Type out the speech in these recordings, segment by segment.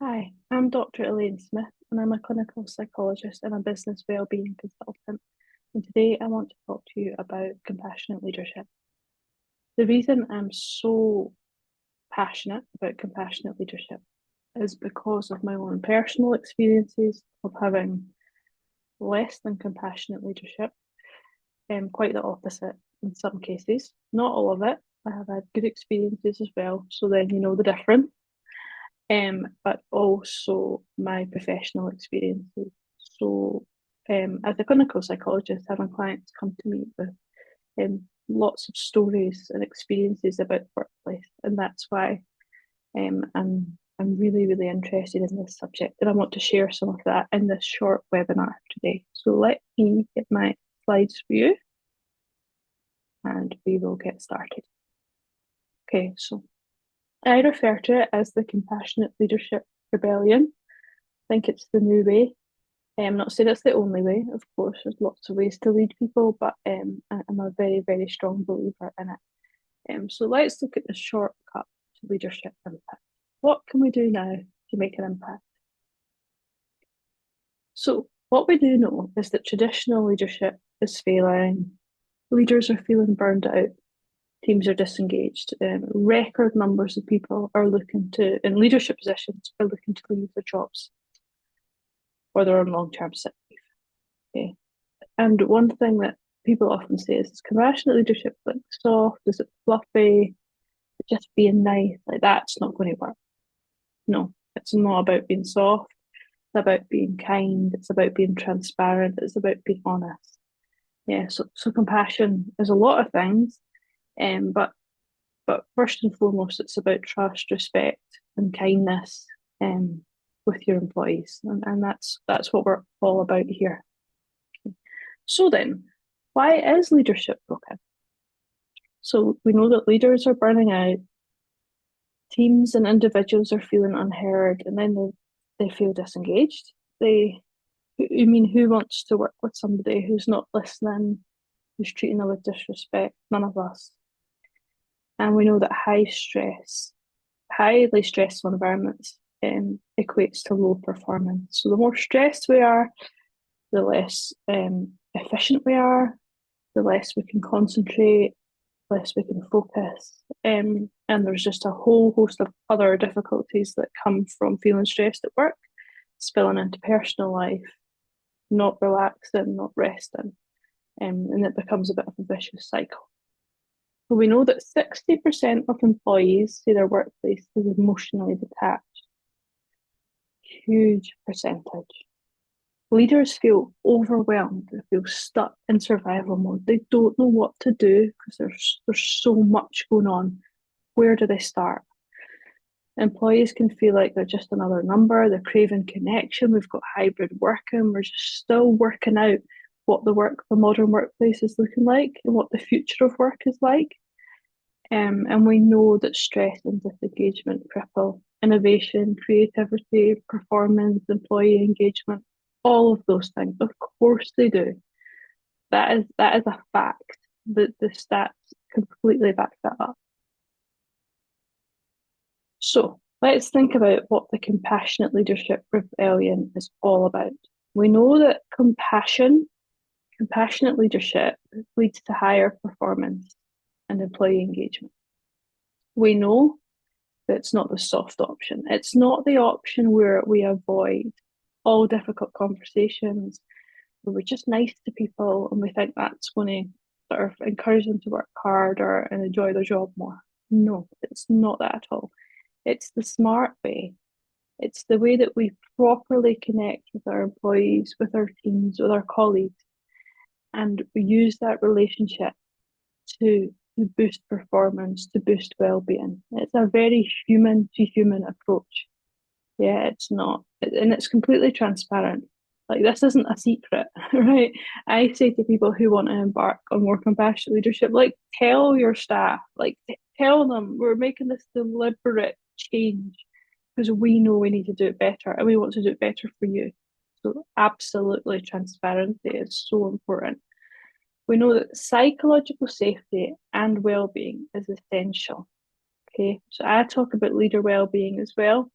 Hi, I'm Dr. Elaine Smith, and I'm a clinical psychologist and a business wellbeing consultant. And today I want to talk to you about compassionate leadership. The reason I'm so passionate about compassionate leadership is because of my own personal experiences of having less than compassionate leadership, and quite the opposite in some cases. Not all of it. I have had good experiences as well, so then you know the difference. But also my professional experiences. So, as a clinical psychologist, having clients come to me with lots of stories and experiences about the workplace, and that's why I'm really interested in this subject, and I want to share some of that in this short webinar today. So let me get my slides for you, and we will get started. Okay, so I refer to it as the Compassionate Leadership Rebellion. I think it's the new way. I'm not saying it's the only way, of course, there's lots of ways to lead people, but I'm a very strong believer in it. So let's look at the shortcut to leadership impact. What can we do now to make an impact? So, what we do know is that traditional leadership is failing, leaders are feeling burned out, teams are disengaged, record numbers of people are looking to, in leadership positions, are looking to leave their jobs or they're on long-term sick leave. Okay. And one thing that people often say is compassionate leadership like soft, is it fluffy, just being nice, like that's not going to work. No, it's not about being soft, it's about being kind, it's about being transparent, it's about being honest. Yeah, so compassion is a lot of things, but first and foremost it's about trust, respect and kindness with your employees. And that's what we're all about here. So then, why is leadership broken? So we know that leaders are burning out, teams and individuals are feeling unheard, and then they feel disengaged. Who wants to work with somebody who's not listening, who's treating them with disrespect? None of us. And we know that highly stressful environments equates to low performance. So the more stressed we are, the less efficient we are, the less we can concentrate, less we can focus. And there's just a whole host of other difficulties that come from feeling stressed at work, spilling into personal life, not relaxing, not resting. And it becomes a bit of a vicious cycle. But we know that 60% of employees say their workplace is emotionally detached. Huge percentage. Leaders feel overwhelmed, they feel stuck in survival mode. They don't know what to do because there's so much going on. Where do they start? Employees can feel like they're just another number, they're craving connection. We've got hybrid working, we're just still working out what the modern workplace is looking like and what the future of work is like. And we know that stress and disengagement cripple innovation, creativity, performance, employee engagement, all of those things. Of course they do. That is a fact. The stats completely back that up. So let's think about what the compassionate leadership rebellion is all about. We know that compassionate leadership leads to higher performance and employee engagement. We know that it's not the soft option. It's not the option where we avoid all difficult conversations, where we're just nice to people and we think that's going to sort of encourage them to work harder and enjoy their job more. No, it's not that at all. It's the smart way. It's the way that we properly connect with our employees, with our teams, with our colleagues, and we use that relationship to boost performance, to boost well-being. It's a very human to human approach. Yeah, it's not, and it's completely transparent. Like this isn't a secret, right? I say to people who want to embark on more compassionate leadership, like tell your staff, like tell them we're making this deliberate change because we know we need to do it better and we want to do it better for you. So absolutely transparency is so important. We know that psychological safety and well-being is essential. Okay, so I talk about leader well-being as well.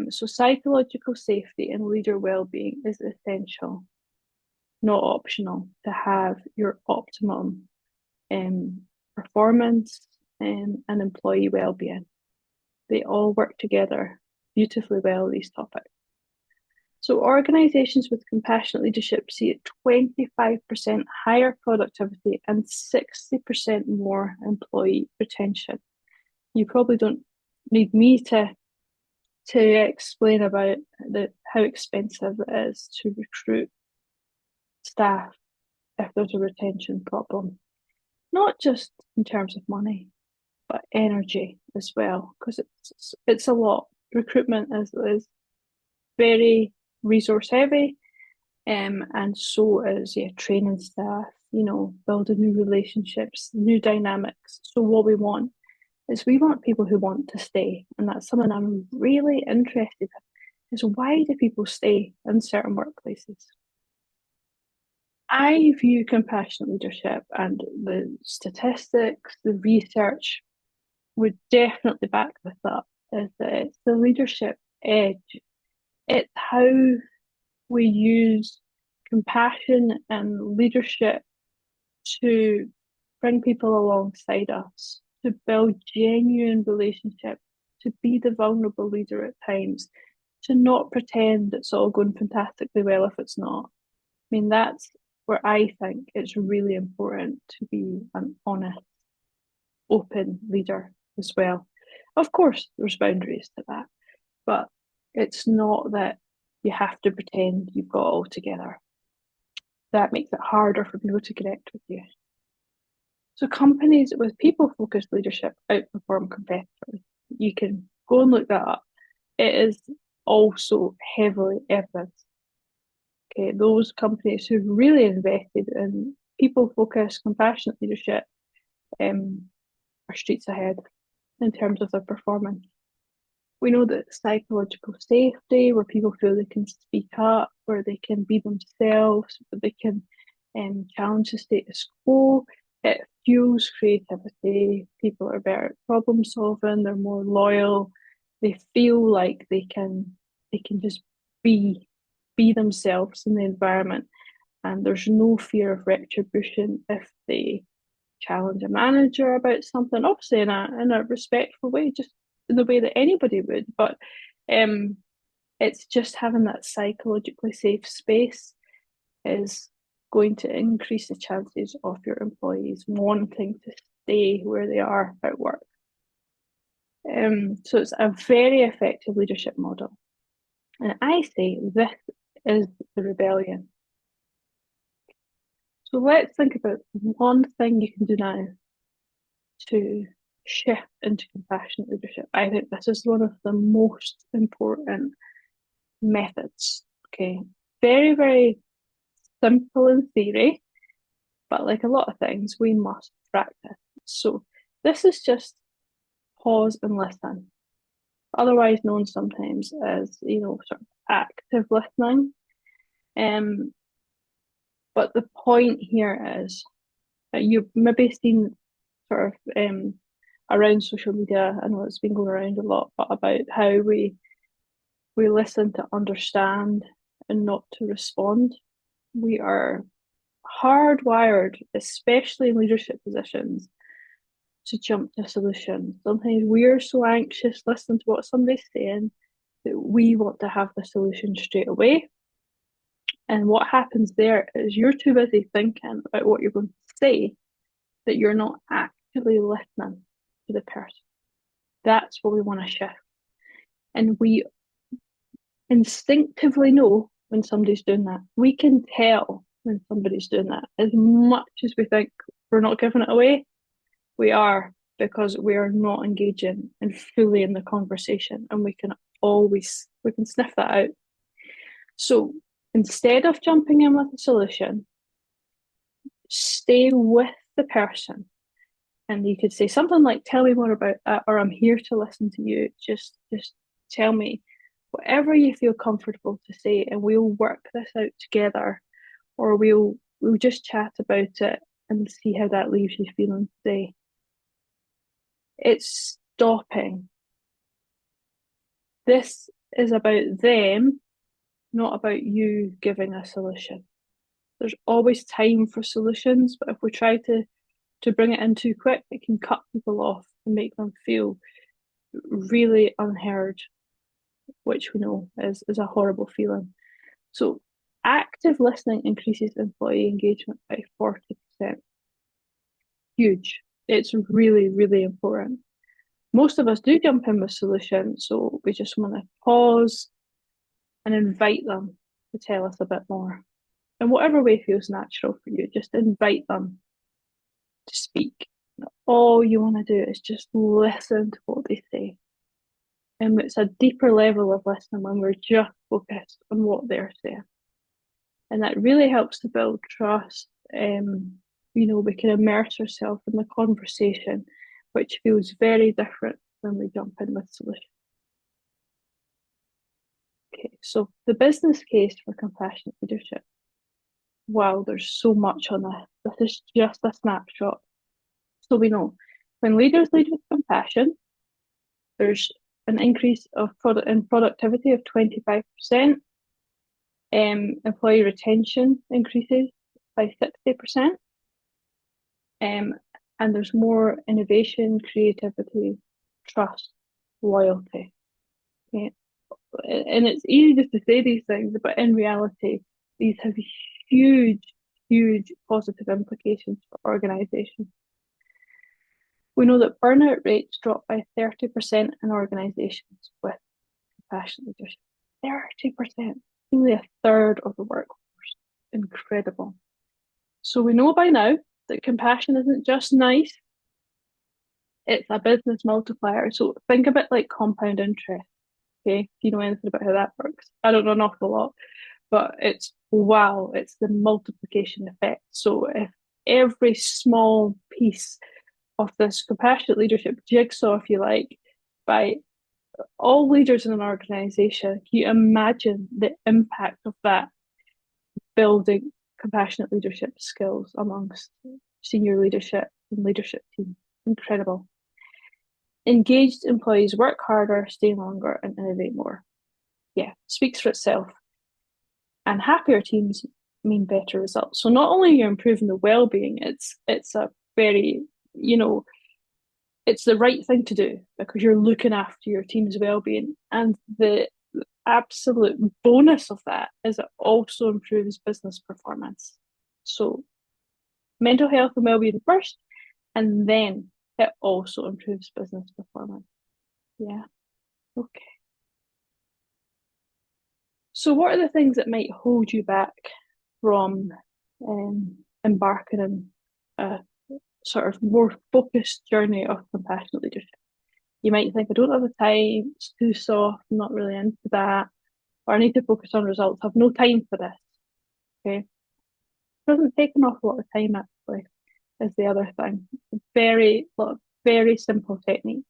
So psychological safety and leader well-being is essential, not optional, to have your optimum performance and employee well-being. They all work together beautifully well, these topics. So organisations with compassionate leadership see a 25% higher productivity and 60% more employee retention. You probably don't need me to explain about how expensive it is to recruit staff if there's a retention problem. Not just in terms of money, but energy as well, because it's a lot. Recruitment is very resource heavy, and so is training staff, building new relationships, new dynamics. So what we want is we want people who want to stay, and that's something I'm really interested in. Is why do people stay in certain workplaces? I view compassionate leadership, and the statistics, the research would definitely back this up, is that it's the leadership edge. It's how we use compassion and leadership to bring people alongside us, to build genuine relationships, to be the vulnerable leader at times, to not pretend it's all going fantastically well if it's not. I mean, that's where I think it's really important to be an honest, open leader as well. Of course, there's boundaries to that, but it's not that you have to pretend you've got it all together. That makes it harder for people to connect with you. So companies with people-focused leadership outperform competitors. You can go and look that up. It is also heavily evidenced. Okay, those companies who've really invested in people-focused, compassionate leadership are streets ahead in terms of their performance. We know that psychological safety, where people feel they can speak up, where they can be themselves, where they can challenge the status quo, it fuels creativity. People are better at problem solving, they're more loyal, they feel like they can just be themselves in the environment, and there's no fear of retribution if they challenge a manager about something, obviously in a respectful way, just in the way that anybody would. But it's just having that psychologically safe space is going to increase the chances of your employees wanting to stay where they are at work. So it's a very effective leadership model. And I say this is the rebellion. So let's think about one thing you can do now to shift into compassionate leadership. I think this is one of the most important methods. Okay, very, very simple in theory, but like a lot of things, we must practice. So this is just pause and listen, otherwise known sometimes as, sort of active listening. But the point here is that you've maybe seen sort of around social media. I know it's been going around a lot, but about how we listen to understand and not to respond. We are hardwired, especially in leadership positions, to jump to solutions. Sometimes we're so anxious listening to what somebody's saying that we want to have the solution straight away. And what happens there is you're too busy thinking about what you're going to say that you're not actively listening to the person. That's what we want to shift. And we instinctively know when somebody's doing that. We can tell when somebody's doing that. As much as we think we're not giving it away, we are, because we are not engaging and fully in the conversation, and we can sniff that out. So instead of jumping in with a solution, stay with the person. And you could say something like, tell me more about that, or I'm here to listen to you. Just tell me whatever you feel comfortable to say, and we'll work this out together, or we'll just chat about it and see how that leaves you feeling today. It's stopping. This is about them, not about you giving a solution. There's always time for solutions, but if we try to bring it in too quick, it can cut people off and make them feel really unheard, which we know is a horrible feeling. So active listening increases employee engagement by 40%. Huge. It's really, really important. Most of us do jump in with solutions, so we just want to pause and invite them to tell us a bit more. In whatever way feels natural for you, just invite them to speak. All you want to do is just listen to what they say. And it's a deeper level of listening when we're just focused on what they're saying. And that really helps to build trust. We can immerse ourselves in the conversation, which feels very different when we jump in with solutions. Okay, so the business case for compassionate leadership. Wow, there's so much on this. This is just a snapshot. So we know when leaders lead with compassion, there's an increase in productivity of 25%. Employee retention increases by 60%. And there's more innovation, creativity, trust, loyalty. Okay? And it's easy just to say these things, but in reality, these have huge, huge positive implications for organizations. We know that burnout rates drop by 30% in organizations with compassionate leadership. 30%, nearly a third of the workforce. Incredible. So we know by now that compassion isn't just nice, it's a business multiplier. So think of it like compound interest. Okay, if you know anything about how that works. I don't know an awful lot, but it's the multiplication effect. So if every small piece of this compassionate leadership jigsaw, if you like, by all leaders in an organization, can you imagine the impact of that building compassionate leadership skills amongst senior leadership and leadership team? Incredible. Engaged employees work harder, stay longer, and innovate more. Yeah, speaks for itself. And happier teams mean better results. So not only are you improving the well-being, it's a very, it's the right thing to do because you're looking after your team's well-being. And the absolute bonus of that is it also improves business performance. So mental health and well-being first, and then it also improves business performance. Yeah. Okay. So what are the things that might hold you back from embarking on a sort of more focused journey of compassionate leadership? You might think, I don't have the time, it's too soft, I'm not really into that, or I need to focus on results, I have no time for this. Okay. It doesn't take an awful lot of time actually, is the other thing. Very simple techniques.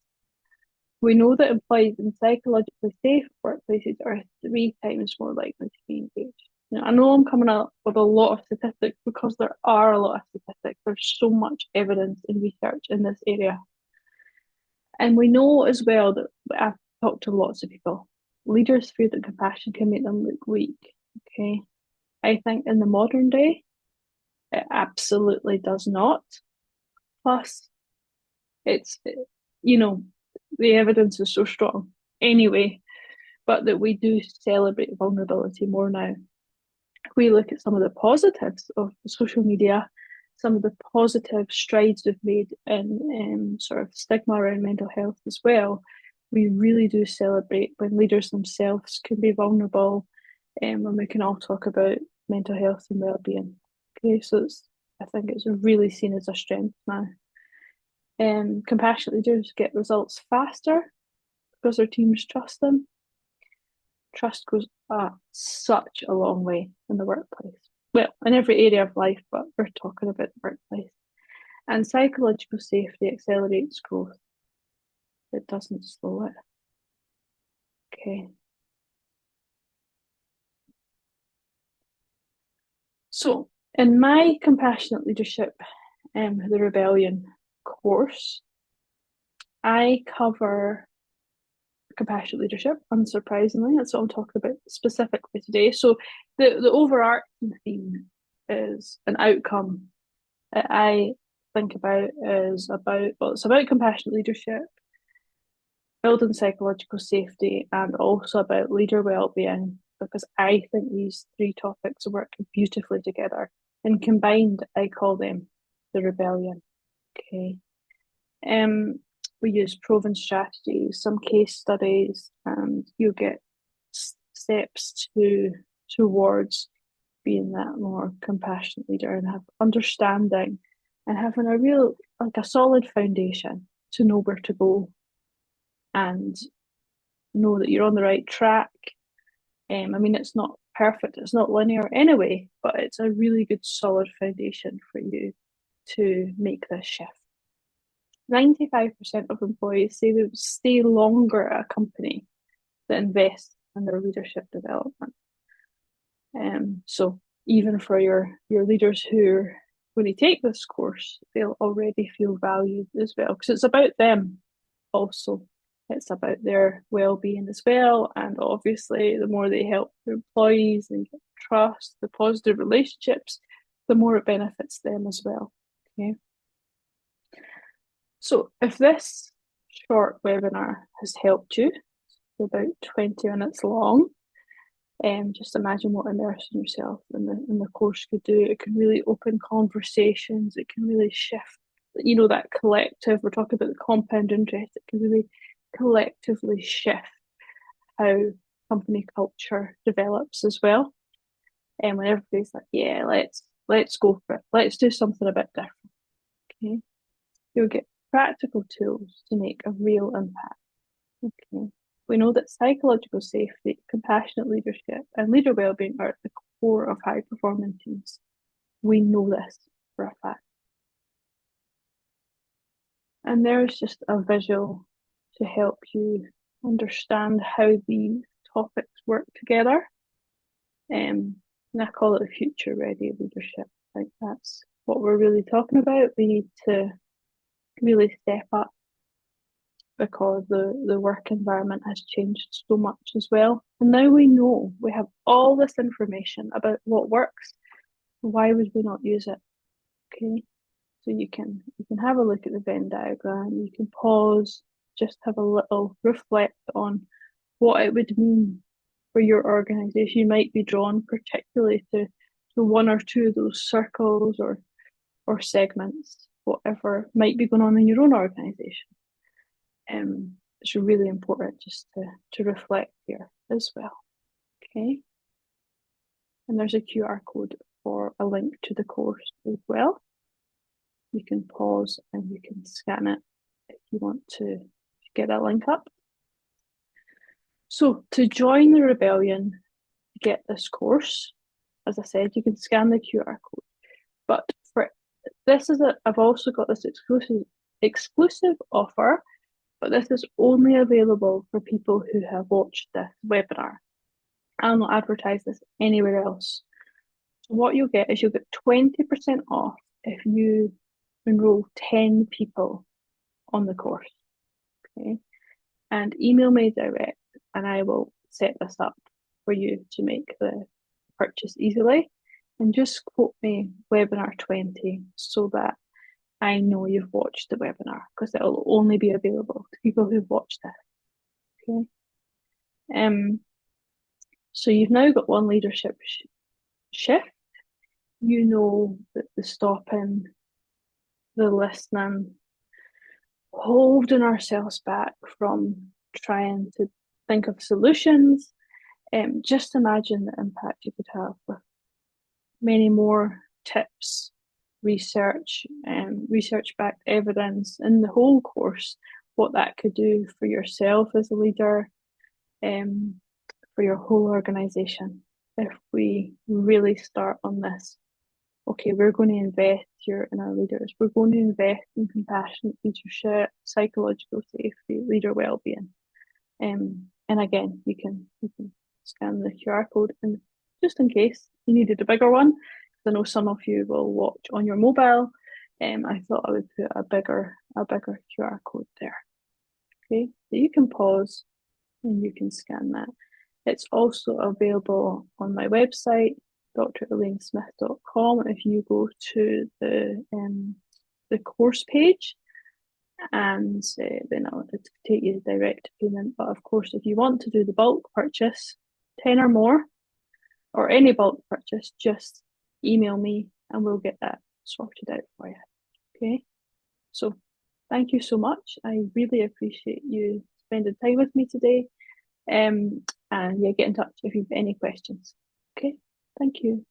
We know that employees in psychologically safe workplaces are 3 times more likely to be engaged. I know I'm coming up with a lot of statistics because there are a lot of statistics. There's so much evidence and research in this area. And we know as well that I've talked to lots of people. Leaders fear that compassion can make them look weak. Okay. I think in the modern day, it absolutely does not. Plus, it's, the evidence is so strong anyway, but that we do celebrate vulnerability more now. If we look at some of the positives of social media, some of the positive strides we've made in sort of stigma around mental health as well, we really do celebrate when leaders themselves can be vulnerable and when we can all talk about mental health and well-being. Okay, so I think it's really seen as a strength now. Compassionate leaders get results faster because their teams trust them. Trust goes such a long way in the workplace. Well, in every area of life, but we're talking about the workplace. And psychological safety accelerates growth. It doesn't slow it. Okay. So in my compassionate leadership, the rebellion course, I cover compassionate leadership, unsurprisingly. That's what I'm talking about specifically today. So the overarching theme is an outcome that I think about is about, well, it's about compassionate leadership, building psychological safety, and also about leader well-being, because I think these three topics work beautifully together. And combined, I call them the rebellion. Okay. We use proven strategies, some case studies, and you get steps towards being that more compassionate leader and have understanding and having a real, like a solid foundation to know where to go and know that you're on the right track. I mean, it's not perfect, it's not linear anyway, but it's a really good solid foundation for you to make this shift. 95% of employees say they would stay longer at a company that invests in their leadership development. So even for your leaders who, when they take this course, they'll already feel valued as well, because it's about them also. It's about their well-being as well, and obviously the more they help their employees and get trust, the positive relationships, the more it benefits them as well. Okay. So if this short webinar has helped you, about 20 minutes long, just imagine what immersing yourself in the course could do. It can really open conversations. It can really shift, that collective. We're talking about the compound interest. It can really collectively shift how company culture develops as well. And when everybody's like, yeah, let's go for it. Let's do something a bit different. Okay, you'll get practical tools to make a real impact. Okay. We know that psychological safety, compassionate leadership, and leader well-being are at the core of high-performing teams. We know this for a fact. And there's just a visual to help you understand how these topics work together. And I call it the future-ready leadership. I think that's what we're really talking about. We need to really step up, because the work environment has changed so much as well. And now we know, we have all this information about what works. Why would we not use it? Okay. So you can have a look at the Venn diagram, you can pause, just have a little reflect on what it would mean for your organization. You might be drawn particularly to one or two of those circles or segments, whatever might be going on in your own organization. It's really important just to reflect here as well. Okay. And there's a QR code for a link to the course as well. You can pause and you can scan it if you want to get that link up. So to join the rebellion, get this course, as I said, you can scan the QR code. But for this I've also got this exclusive offer. But this is only available for people who have watched this webinar. I'll not advertise this anywhere else. So what you'll get is you'll get 20% off if you enroll 10 people on the course. Okay. And email me direct and I will set this up for you to make the purchase easily. And just quote me webinar 20 so that I know you've watched the webinar, because it'll only be available to people who've watched it. Okay. So you've now got one leadership shift. You know that the stopping, the listening, holding ourselves back from trying to think of solutions. Just imagine the impact you could have with many more tips, research, research-backed evidence in the whole course, what that could do for yourself as a leader, for your whole organisation. If we really start on this, okay, we're going to invest here in our leaders. We're going to invest in compassionate leadership, psychological safety, leader well-being. And again, you can scan the QR code, and just in case you needed a bigger one, I know some of you will watch on your mobile. I thought I would put a bigger QR code there. Okay, so you can pause and you can scan that. It's also available on my website, drelainesmith.com. If you go to the course page, and then it'll take you direct payment. But of course, if you want to do the bulk purchase, 10 or more, or any bulk purchase, just email me and we'll get that sorted out for you. Okay. So thank you so much. I really appreciate you spending time with me today. And yeah, get in touch if you've any questions. Okay. Thank you.